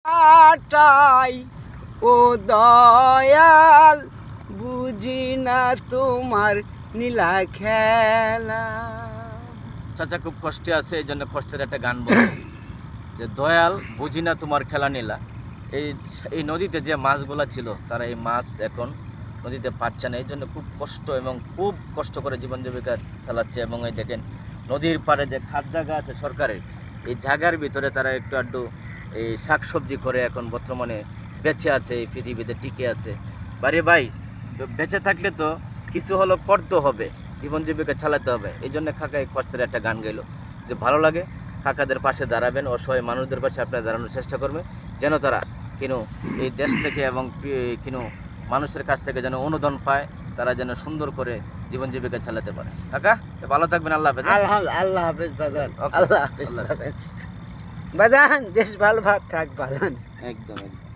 আটাই ও দয়াল বুঝি না তোমার নীলা খেলা। চাচা খুব কষ্টে আছে, এই জন্য কষ্টের একটা গান বলে যে দয়াল বুঝি না তোমার খেলা নীলা। এই নদীতে যে মাছগুলা ছিল তারা এই মাছ এখন নদীতে পাচ্ছে না, এই জন্য খুব কষ্ট এবং খুব কষ্ট করে জীবন জীবিকা চালাচ্ছে। এবং এই দেখেন নদীর পাড়ে যে খাদ জায়গা আছে সরকারের, এই জায়গার ভিতরে তারা একটু আধটু এই শাকসবজি করে এখন বর্তমানে বেঁচে আছে, এই পৃথিবীতে টিকে আছে। বাড়ি ভাই বেঁচে থাকলে তো কিছু হলো করতে হবে, জীবন জীবিকা চালাতে হবে। এই জন্য কাকা এই কষ্টের একটা গান গাইলো যে ভালো লাগে। কাকাদের পাশে দাঁড়াবেন, অসহায় মানুষদের পাশে আপনারা দাঁড়ানোর চেষ্টা করবেন, যেন তারা এই দেশ থেকে এবং মানুষের কাছ থেকে যেন অনুদান পায়, তারা যেন সুন্দর করে জীবন জীবিকা চালাতে পারে। কাকা ভালো থাকবেন, আল্লাহ হাফেজ। আল্লাহ হাফেজ বাজান, আল্লাহ হাফেজ বাজান। বাজান দেশ ভালো ভাত থাক বাজান। একদম একদম।